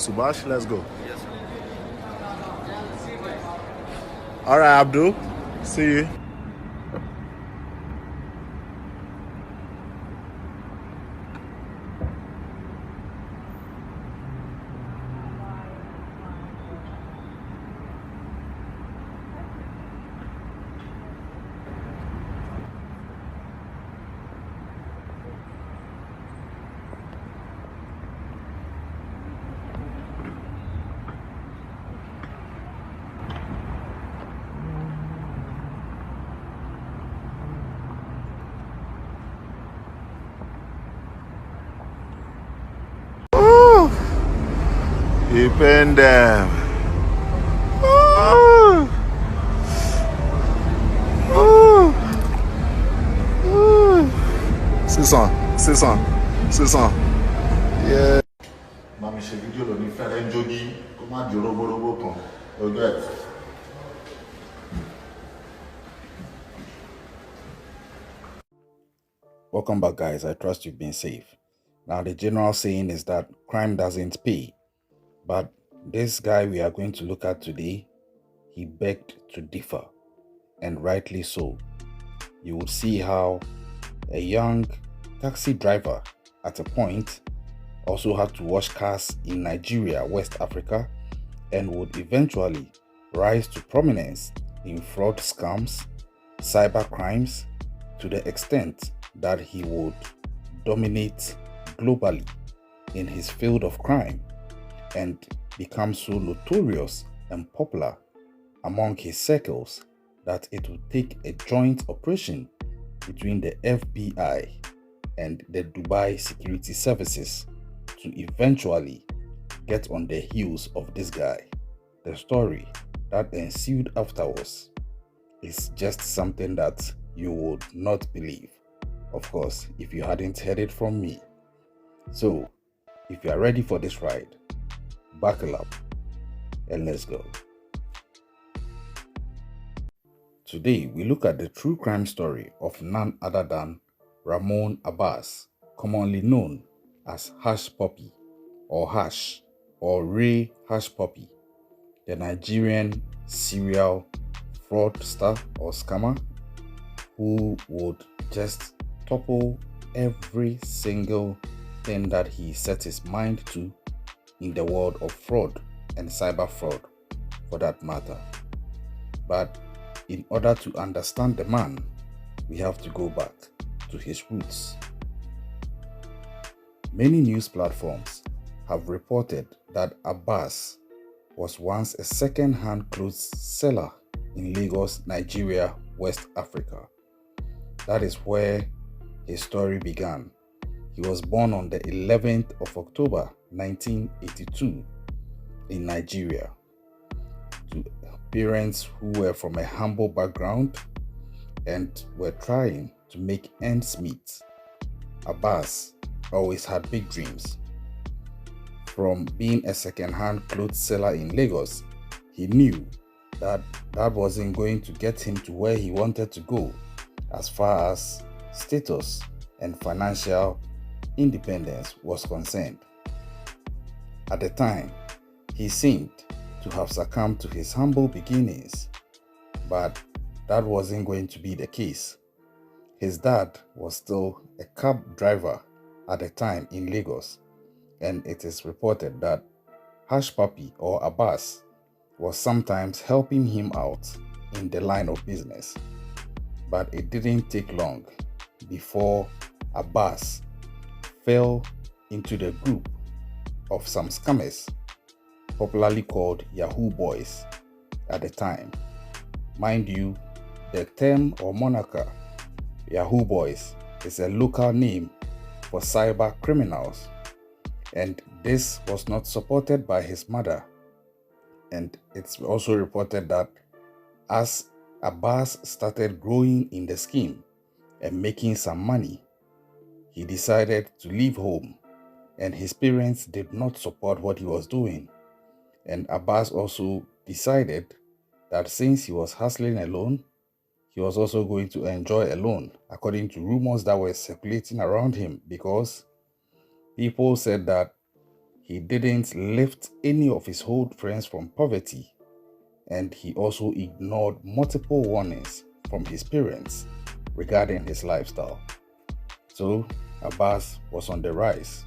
Subash, let's go. Yes, sir. All right, Abdul. See you. Keep in them. C'est ça. Yeah. Mami ṣe fídíò lóní fẹ́rẹ́ ń jóní kó má di orógbórógbó kan. Ọjọ́ ẹ̀. Welcome back, guys. I trust you've been safe. Now, the general saying is that crime doesn't pay. But this guy we are going to look at today, he begged to differ, and rightly so. You would see how a young taxi driver at a point also had to wash cars in Nigeria, West Africa, and would eventually rise to prominence in fraud scams, cyber crimes, to the extent that he would dominate globally in his field of crime and become so notorious and popular among his circles that it would take a joint operation between the FBI and the Dubai security services to eventually get on the heels of this guy. The story that ensued afterwards is just something that you would not believe, of course, if you hadn't heard it from me. So, if you are ready for this ride, buckle up and let's go. Today, we look at the true crime story of none other than Ramon Abbas, commonly known as Hushpuppi or Hush or Ray Hushpuppi, the Nigerian serial fraudster or scammer who would just topple every single thing that he set his mind to in the world of fraud and cyber fraud for that matter. But in order to understand the man, we have to go back to his roots. Many news platforms have reported that Abbas was once a second-hand clothes seller in Lagos, Nigeria, West Africa. That is where his story began. He was born on the 11th of October 1982 in Nigeria to parents who were from a humble background and were trying to make ends meet. Abbas always had big dreams. From being a second-hand clothes seller in Lagos, he knew that that wasn't going to get him to where he wanted to go as far as status and financial independence was concerned. At the time, he seemed to have succumbed to his humble beginnings, but that wasn't going to be the case. His dad was still a cab driver at the time in Lagos, and it is reported that Hushpuppi or Abbas was sometimes helping him out in the line of business. But it didn't take long before Abbas fell into the group of some scammers, popularly called Yahoo Boys at the time. Mind you, the term or moniker Yahoo Boys is a local name for cyber criminals, and this was not supported by his mother. And it's also reported that as Abbas started growing in the scheme and making some money, he decided to leave home, and his parents did not support what he was doing. And Abbas also decided that since he was hustling alone, he was also going to enjoy alone, according to rumors that were circulating around him, because people said that he didn't lift any of his old friends from poverty, and he also ignored multiple warnings from his parents regarding his lifestyle. So Abbas was on the rise.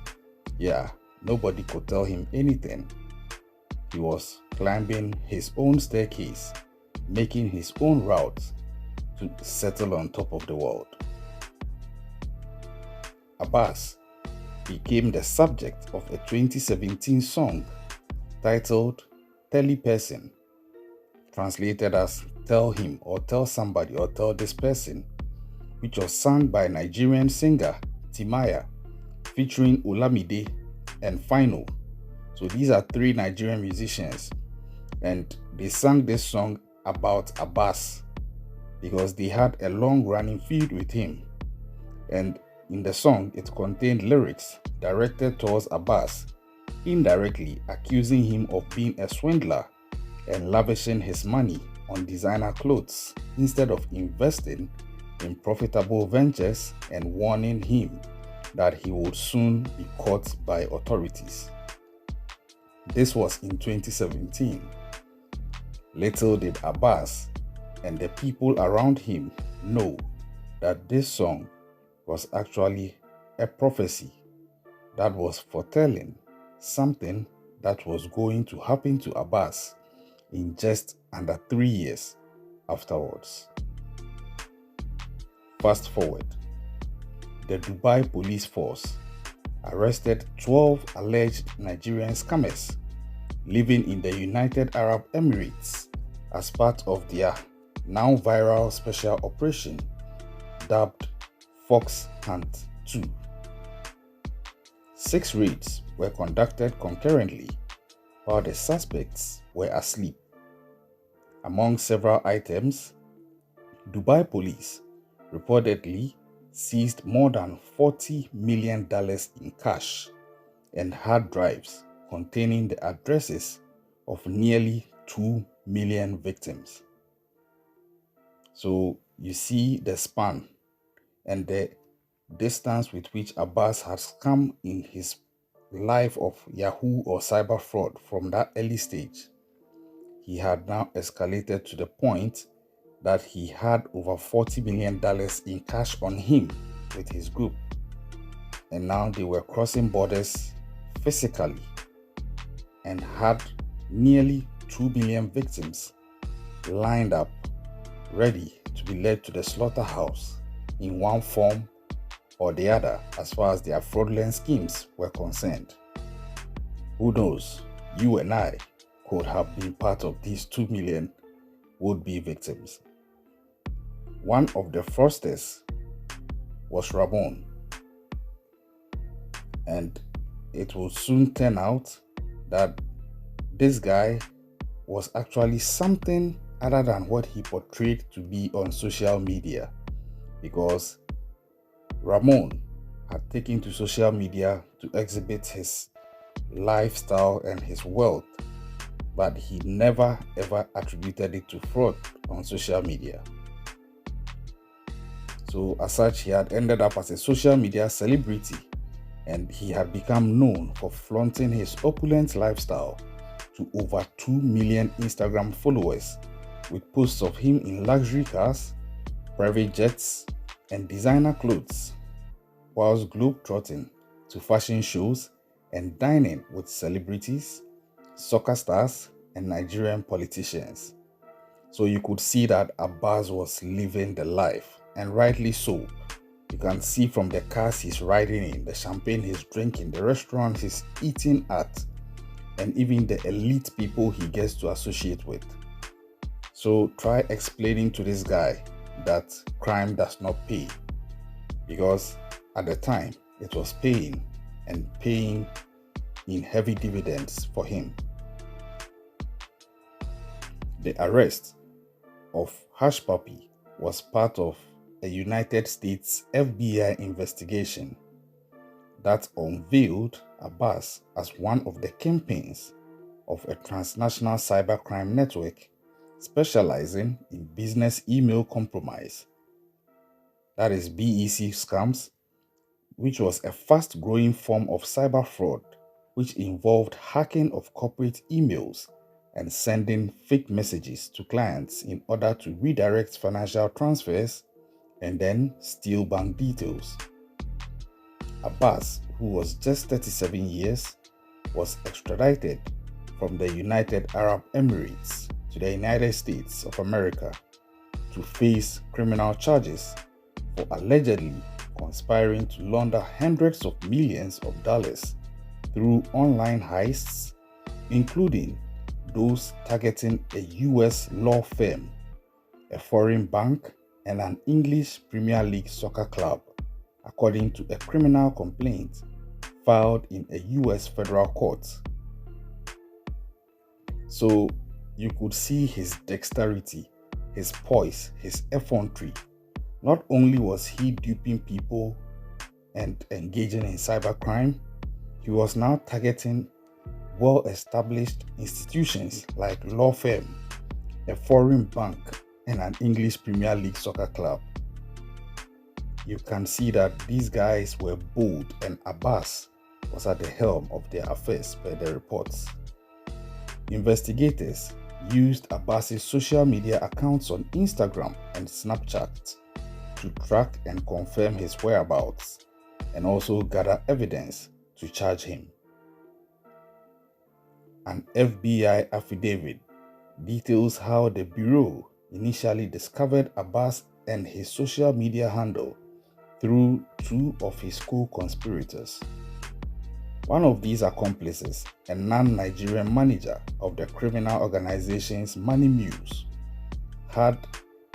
Yeah, nobody could tell him anything. He was climbing his own staircase, making his own route to settle on top of the world. Abbas became the subject of a 2017 song titled Person, translated as Tell Him or Tell Somebody or Tell This Person, which was sung by Nigerian singer Timaya featuring Olamide and Final. So these are three Nigerian musicians, and they sang this song about Abbas because they had a long-running feud with him. And in the song, it contained lyrics directed towards Abbas, indirectly accusing him of being a swindler and lavishing his money on designer clothes instead of investing in profitable ventures, and warning him that he would soon be caught by authorities. This was in 2017. Little did Abbas and the people around him know that this song was actually a prophecy that was foretelling something that was going to happen to Abbas in just under 3 years afterwards. Fast forward, the Dubai police force arrested 12 alleged Nigerian scammers living in the United Arab Emirates as part of their now viral special operation dubbed Fox Hunt 2. 6 raids were conducted concurrently while the suspects were asleep. Among several items, Dubai police reportedly seized more than $40 million in cash and hard drives containing the addresses of nearly 2 million victims. So you see the span and the distance with which Abbas has come in his life of Yahoo or cyber fraud from that early stage. He had now escalated to the point that he had over $40 million in cash on him with his group. And now they were crossing borders physically and had nearly 2 million victims lined up, ready to be led to the slaughterhouse in one form or the other as far as their fraudulent schemes were concerned. Who knows, you and I could have been part of these 2 million would-be victims. One of the fraudsters was Ramon, and it will soon turn out that this guy was actually something other than what he portrayed to be on social media, because Ramon had taken to social media to exhibit his lifestyle and his wealth, but he never ever attributed it to fraud on social media. So as such, he had ended up as a social media celebrity, and he had become known for flaunting his opulent lifestyle to over 2 million Instagram followers, with posts of him in luxury cars, private jets, and designer clothes, whilst globe-trotting to fashion shows and dining with celebrities, soccer stars, and Nigerian politicians. So you could see that Abbas was living the life, and rightly so. You can see from the cars he's riding in, the champagne he's drinking, the restaurants he's eating at, and even the elite people he gets to associate with. So try explaining to this guy that crime does not pay, because at the time it was paying, and paying in heavy dividends for him. The arrest of Hushpuppi was part of a United States FBI investigation that unveiled Abbas as one of the kingpins of a transnational cybercrime network specializing in business email compromise, that is BEC scams, which was a fast-growing form of cyber fraud which involved hacking of corporate emails and sending fake messages to clients in order to redirect financial transfers and then steal bank details. Abbas, who was just 37 years, was extradited from the United Arab Emirates to the United States of America to face criminal charges for allegedly conspiring to launder hundreds of millions of dollars through online heists, including those targeting a US law firm, a foreign bank, and an English Premier League soccer club, according to a criminal complaint filed in a US federal court. So you could see his dexterity, his poise, his effrontery. Not only was he duping people and engaging in cybercrime, he was now targeting well-established institutions like law firm, a foreign bank, and an English Premier League soccer club. You can see that these guys were bold, and Abbas was at the helm of their affairs per the reports. Investigators used Abbas's social media accounts on Instagram and Snapchat to track and confirm his whereabouts and also gather evidence to charge him. An FBI affidavit details how the Bureau initially discovered Abbas and his social media handle through two of his co-conspirators. One of these accomplices, a non-Nigerian manager of the criminal organization's Money Mules, had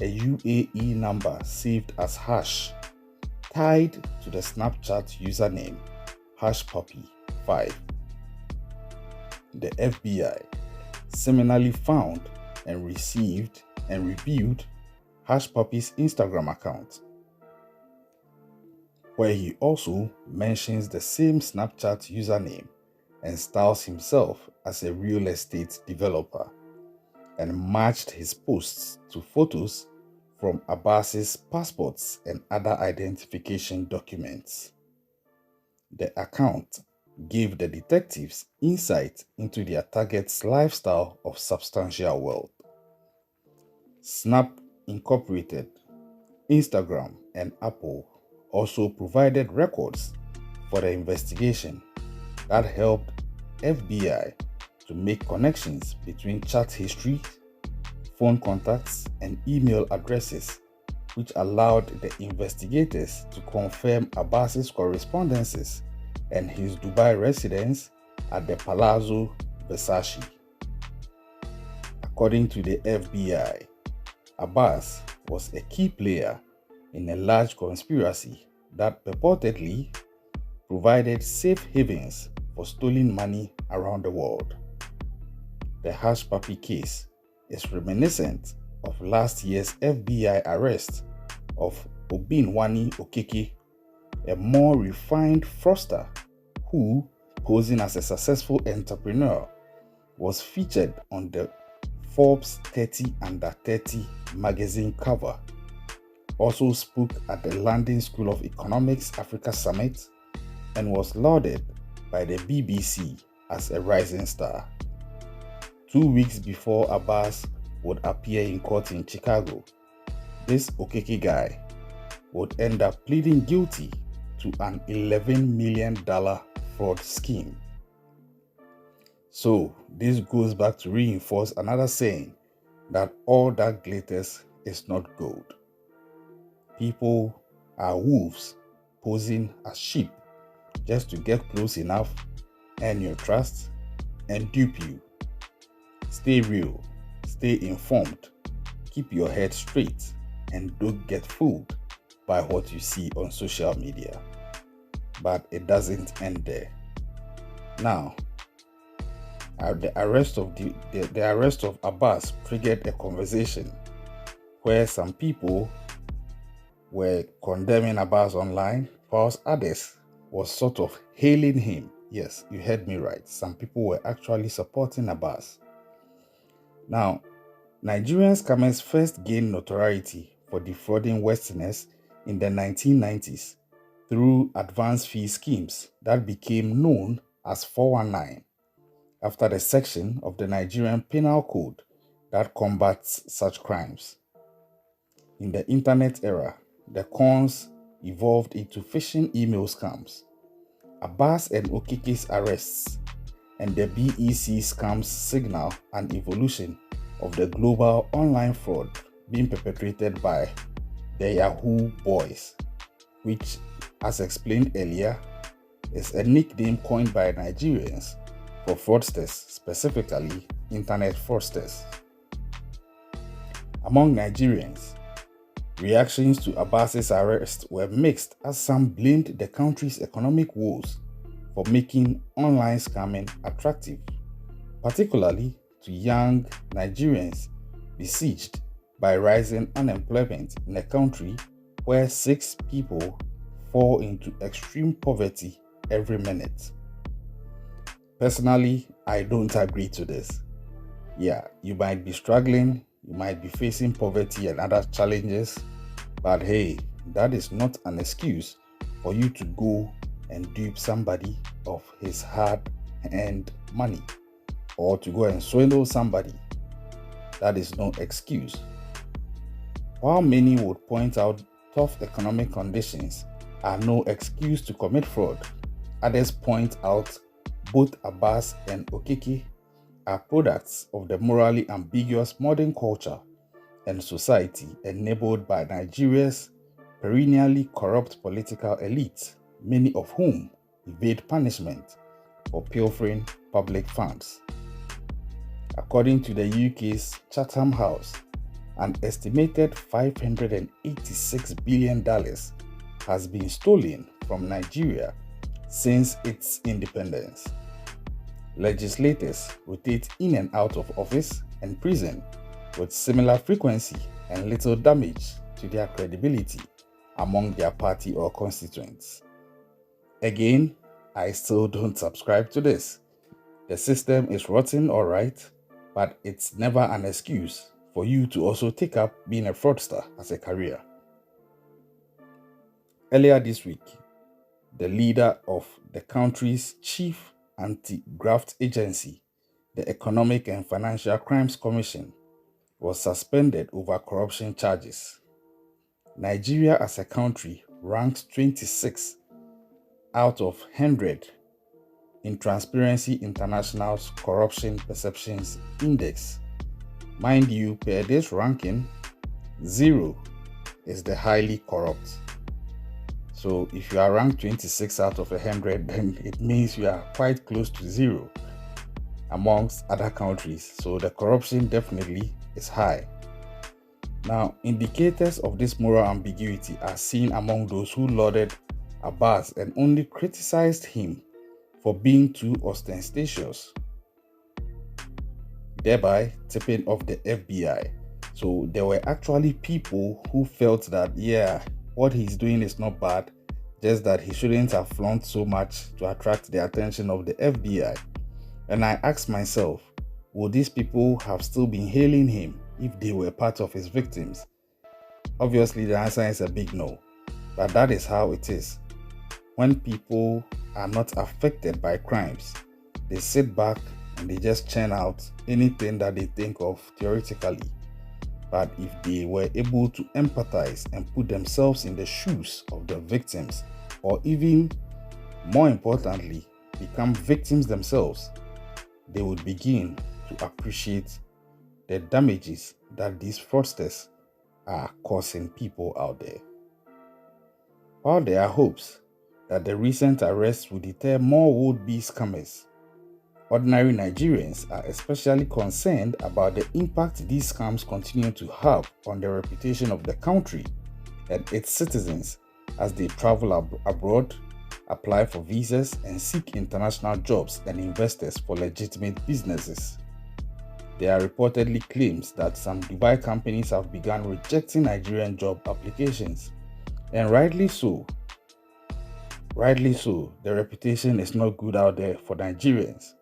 a UAE number saved as Hash, tied to the Snapchat username Hushpuppi5. The FBI similarly found and received and reviewed Hushpuppy's Instagram account, where he also mentions the same Snapchat username and styles himself as a real estate developer, and matched his posts to photos from Abbas's passports and other identification documents. The account gave the detectives insight into their target's lifestyle of substantial wealth. Snap Incorporated, Instagram, and Apple also provided records for the investigation that helped FBI to make connections between chat history, phone contacts, and email addresses, which allowed the investigators to confirm Abbas's correspondences and his Dubai residence at the Palazzo Versace. According to the FBI, Abbas was a key player in a large conspiracy that purportedly provided safe havens for stolen money around the world. The Hushpuppi case is reminiscent of last year's FBI arrest of Obinwani Okeke, a more refined fraudster who, posing as a successful entrepreneur, was featured on the Forbes 30 Under 30 magazine cover, also spoke at the London School of Economics Africa Summit, and was lauded by the BBC as a rising star. 2 weeks before Abbas would appear in court in Chicago, this Okeke guy would end up pleading guilty to an $11 million fraud scheme. So this goes back to reinforce another saying that all that glitters is not gold. People are wolves posing as sheep just to get close enough, earn your trust, and dupe you. Stay real, stay informed, keep your head straight, and don't get fooled by what you see on social media. But it doesn't end there. Now, the arrest of Abbas triggered a conversation where some people were condemning Abbas online, whilst others was sort of hailing him. Yes, you heard me right. Some people were actually supporting Abbas. Now, Nigerian scammers first gained notoriety for defrauding Westerners in the 1990s through advance fee schemes that became known as 419 after the section of the Nigerian Penal Code that combats such crimes. In the internet era, the cons evolved into phishing email scams. Abbas and Okike's arrests and the BEC scams signal an evolution of the global online fraud being perpetrated by the Yahoo Boys, which, as explained earlier, is a nickname coined by Nigerians for fraudsters, specifically internet fraudsters. Among Nigerians, reactions to Abbas's arrest were mixed as some blamed the country's economic woes for making online scamming attractive, particularly to young Nigerians besieged by rising unemployment in a country where 6 people fall into extreme poverty every minute. Personally, I don't agree to this. Yeah, you might be struggling, you might be facing poverty and other challenges, but hey, that is not an excuse for you to go and dupe somebody of his hard-earned money or to go and swindle somebody. That is no excuse. While many would point out tough economic conditions are no excuse to commit fraud, others point out both Abbas and Okike are products of the morally ambiguous modern culture and society enabled by Nigeria's perennially corrupt political elite, many of whom evade punishment for pilfering public funds. According to the UK's Chatham House, an estimated $586 billion has been stolen from Nigeria since its independence. Legislators rotate in and out of office and prison with similar frequency and little damage to their credibility among their party or constituents. Again, I still don't subscribe to this. The system is rotten, alright, but it's never an excuse for you to also take up being a fraudster as a career. Earlier this week, the leader of the country's chief anti-graft agency, the Economic and Financial Crimes Commission, was suspended over corruption charges. Nigeria as a country ranks 26 out of 100 in Transparency International's Corruption Perceptions Index. Mind you, per this ranking, 0 is the highly corrupt. So if you are ranked 26 out of 100, then it means you are quite close to 0 amongst other countries. So the corruption definitely is high. Now, indicators of this moral ambiguity are seen among those who lauded Abbas and only criticized him for being too ostentatious, thereby tipping off the FBI. So there were actually people who felt that, yeah, what he's doing is not bad, just that he shouldn't have flaunted so much to attract the attention of the FBI. And I asked myself, would these people have still been hailing him if they were part of his victims? Obviously, the answer is a big no, but that is how it is. When people are not affected by crimes, they sit back and they just churn out anything that they think of theoretically. But if they were able to empathize and put themselves in the shoes of the victims, or even more importantly, become victims themselves, they would begin to appreciate the damages that these fraudsters are causing people out there. While there are hopes that the recent arrests will deter more would-be scammers, ordinary Nigerians are especially concerned about the impact these scams continue to have on the reputation of the country and its citizens as they travel abroad, apply for visas, and seek international jobs and investors for legitimate businesses. There are reportedly claims that some Dubai companies have begun rejecting Nigerian job applications, and rightly so. Rightly so, the reputation is not good out there for Nigerians.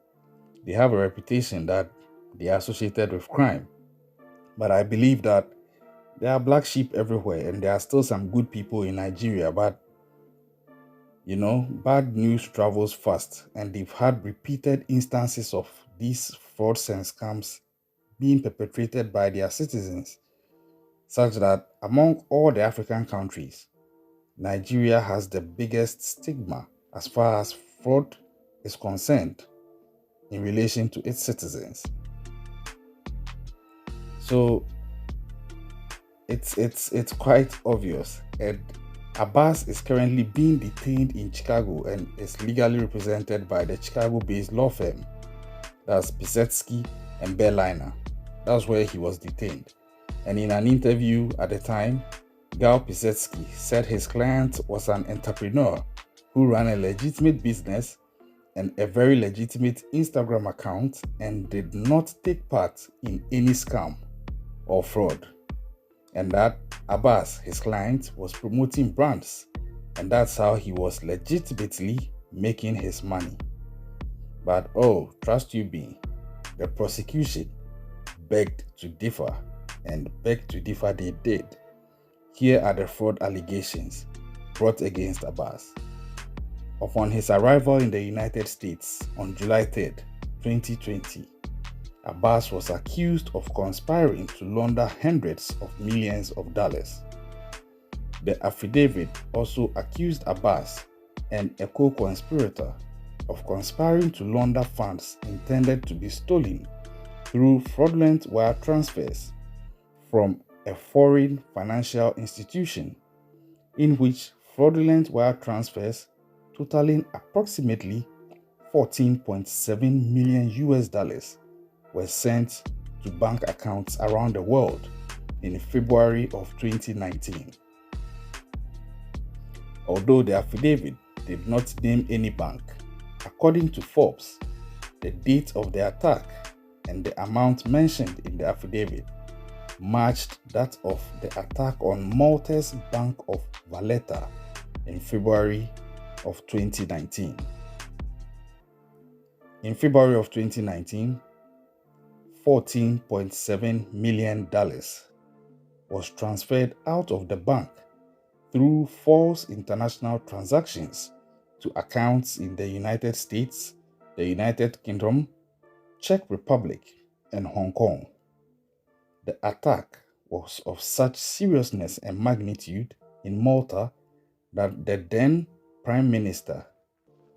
They have a reputation that they are associated with crime. But I believe that there are black sheep everywhere and there are still some good people in Nigeria, but Bad news travels fast, and they've had repeated instances of these frauds and scams being perpetrated by their citizens, such that among all the African countries, Nigeria has the biggest stigma as far as fraud is concerned in relation to its citizens. So it's quite obvious. And Abbas is currently being detained in Chicago and is legally represented by the Chicago-based law firm. That's Pisetsky and Berliner. That's where he was detained. And in an interview at the time, Gal Pisetsky said his client was an entrepreneur who ran a legitimate business and a very legitimate Instagram account and did not take part in any scam or fraud. And that Abbas, his client, was promoting brands, and that's how he was legitimately making his money. But oh, trust you me, the prosecution begged to differ, and begged to differ they did. Here are the fraud allegations brought against Abbas. Upon his arrival in the United States on July 3rd, 2020, Abbas was accused of conspiring to launder hundreds of millions of dollars. The affidavit also accused Abbas and a co-conspirator of conspiring to launder funds intended to be stolen through fraudulent wire transfers from a foreign financial institution, in which fraudulent wire transfers totaling approximately 14.7 million US dollars were sent to bank accounts around the world in February of 2019. Although the affidavit did not name any bank, according to Forbes, the date of the attack and the amount mentioned in the affidavit matched that of the attack on Malta's Bank of Valletta in February of 2019. In February of 2019, $14.7 million was transferred out of the bank through false international transactions to accounts in the United States, the United Kingdom, Czech Republic, and Hong Kong. The attack was of such seriousness and magnitude in Malta that the then Prime Minister,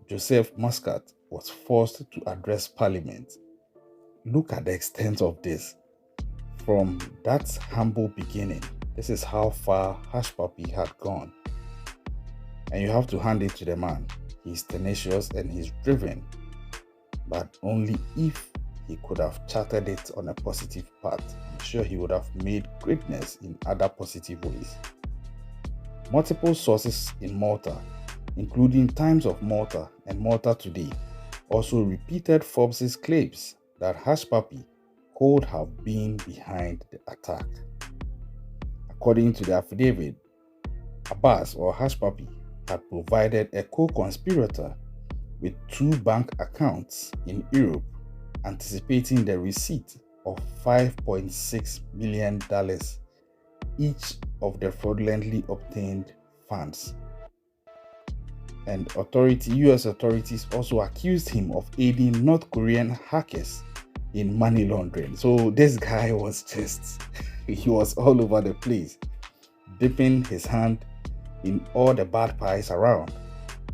Joseph Muscat, was forced to address Parliament. Look at the extent of this. From that humble beginning, this is how far Hushpuppi had gone. And you have to hand it to the man. He's tenacious and he's driven. But only if he could have charted it on a positive path, I'm sure he would have made greatness in other positive ways. Multiple sources in Malta, including Times of Malta and Malta Today, also repeated Forbes' claims that Hushpuppi could have been behind the attack. According to the affidavit, Abbas or Hushpuppi had provided a co-conspirator with 2 bank accounts in Europe, anticipating the receipt of $5.6 million each of the fraudulently obtained funds. And US authorities also accused him of aiding North Korean hackers in money laundering. So this guy was he was all over the place, dipping his hand in all the bad pies around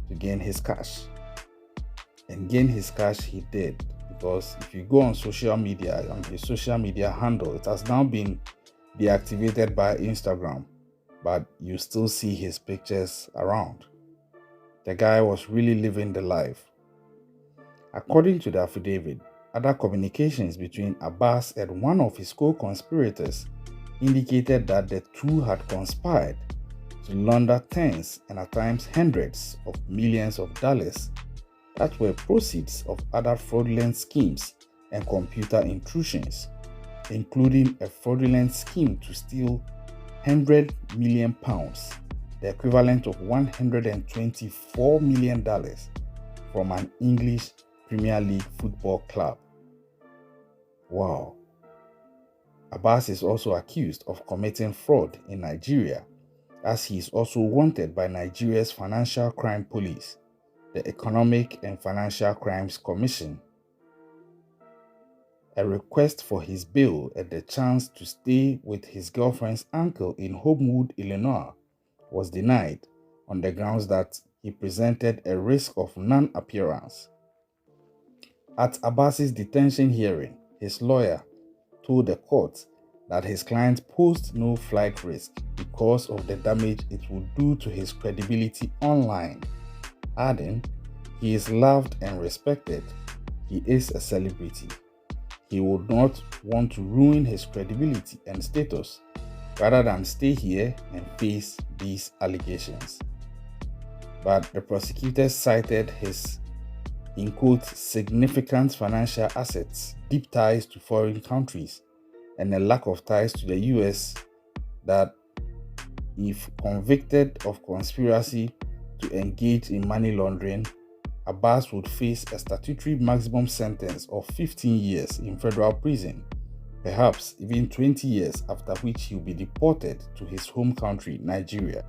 to gain his cash. And gain his cash he did, because if you go on social media, on his social media handle, it has now been deactivated by Instagram, but you still see his pictures around. The guy was really living the life. According to the affidavit, other communications between Abbas and one of his co-conspirators indicated that the two had conspired to launder tens and at times hundreds of millions of dollars that were proceeds of other fraudulent schemes and computer intrusions, including a fraudulent scheme to steal £100 million, the equivalent of $124 million, from an English Premier League football club. Wow. Abbas is also accused of committing fraud in Nigeria as he is also wanted by Nigeria's Financial Crime Police, the Economic and Financial Crimes Commission. A request for his bail and the chance to stay with his girlfriend's uncle in Homewood, Illinois, was denied on the grounds that he presented a risk of non-appearance. At Abbas's detention hearing, his lawyer told the court that his client posed no flight risk because of the damage it would do to his credibility online, adding, "He is loved and respected. He is a celebrity. He would not want to ruin his credibility and status rather than stay here and face these allegations." But the prosecutors cited his, in quotes, significant financial assets, deep ties to foreign countries, and a lack of ties to the US, that if convicted of conspiracy to engage in money laundering, Abbas would face a statutory maximum sentence of 15 years in federal prison, perhaps even 20 years, after which he will be deported to his home country, Nigeria.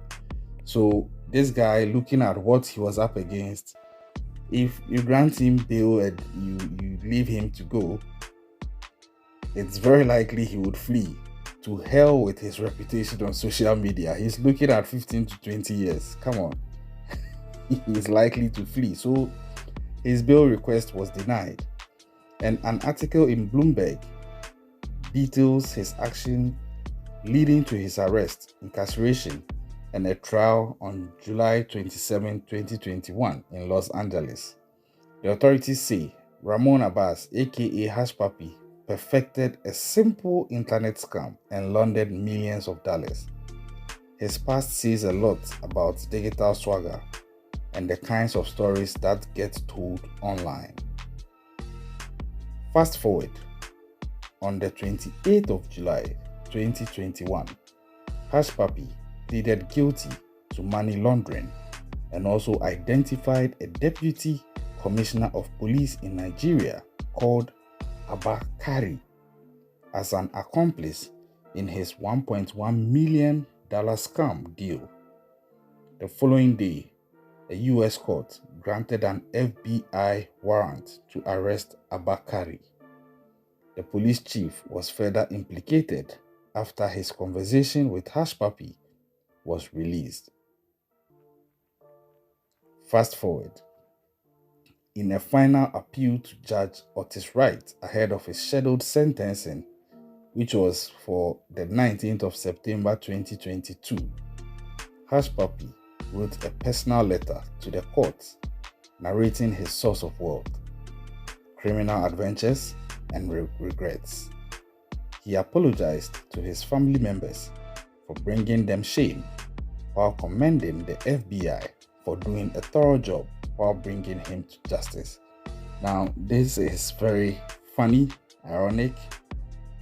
So this guy, looking at what he was up against, if you grant him bail and you leave him to go, it's very likely he would flee. To hell with his reputation on social media. He's looking at 15 to 20 years. Come on. He is likely to flee. So his bail request was denied. And an article in Bloomberg details his action leading to his arrest, incarceration, and a trial on July 27, 2021 in Los Angeles. The authorities say Ramon Abbas, aka Hushpuppi, perfected a simple internet scam and laundered millions of dollars. His past says a lot about digital swagger and the kinds of stories that get told online. Fast forward, on the 28th of July 2021, Hushpuppi pleaded guilty to money laundering and also identified a deputy commissioner of police in Nigeria called Abakari as an accomplice in his $1.1 million scam deal. The following day, a US court granted an FBI warrant to arrest Abakari. The police chief was further implicated after his conversation with Hushpuppi was released. Fast forward. In a final appeal to Judge Otis Wright ahead of his scheduled sentencing, which was for the 19th of September 2022, Hushpuppi wrote a personal letter to the court narrating his source of wealth, criminal adventures, and regrets. He apologized to his family members for bringing them shame, while commending the FBI for doing a thorough job while bringing him to justice. Now, this is very funny, ironic,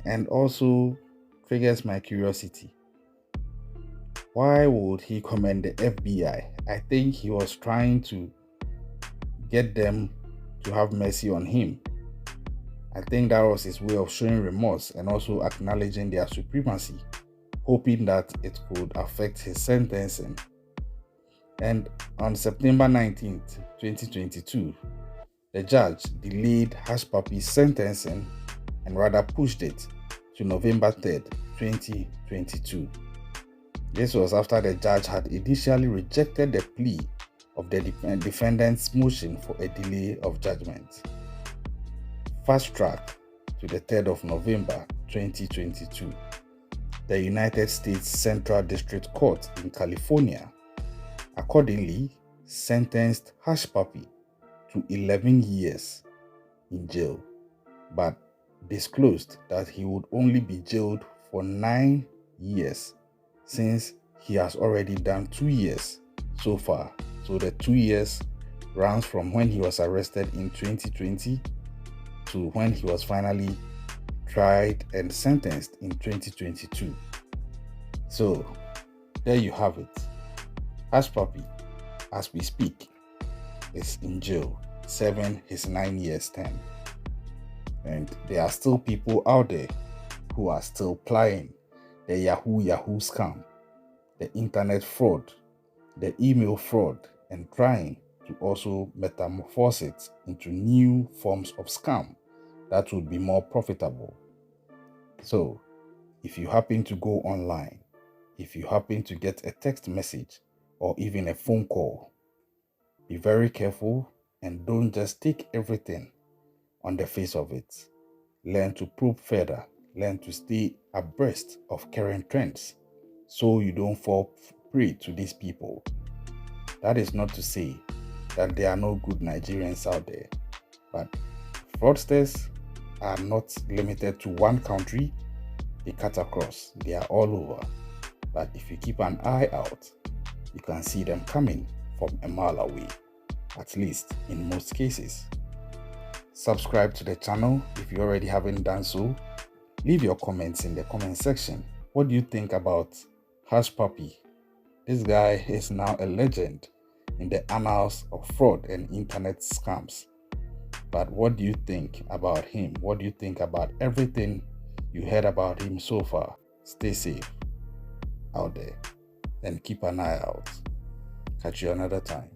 and also triggers my curiosity. Why would he commend the FBI? I think he was trying to get them to have mercy on him. I think that was his way of showing remorse and also acknowledging their supremacy, hoping that it could affect his sentencing. And on September 19th, 2022, the judge delayed Hushpuppi's sentencing and rather pushed it to November 3rd, 2022. This was after the judge had initially rejected the plea of the defendant's motion for a delay of judgment. Fast track to the 3rd of November 2022, the United States Central District Court in California accordingly sentenced Hushpuppi to 11 years in jail, but disclosed that he would only be jailed for 9 years since he has already done 2 years so far. So the 2 years runs from when he was arrested in 2020 to when he was finally tried and sentenced in 2022. So there you have it. Hushpuppi, as we speak, is in jail, serving his 9 years term. And there are still people out there who are still plying the Yahoo scam. the internet fraud, the email fraud, and trying to also metamorphose it into new forms of scam that would be more profitable. So, if you happen to go online, if you happen to get a text message or even a phone call, be very careful and don't just take everything on the face of it. Learn to probe further, learn to stay abreast of current trends so you don't fall prey to these people. That is not to say that there are no good Nigerians out there, but fraudsters are not limited to one country. They cut across, they are all over. But if you keep an eye out, you can see them coming from a mile away, at least in most cases. Subscribe to the channel if you already haven't done so. Leave your comments in the comment section. What do you think about Hushpuppi? This guy is now a legend in the annals of fraud and internet scams. But what do you think about him? What do you think about everything you heard about him so far? Stay safe out there and keep an eye out. Catch you another time.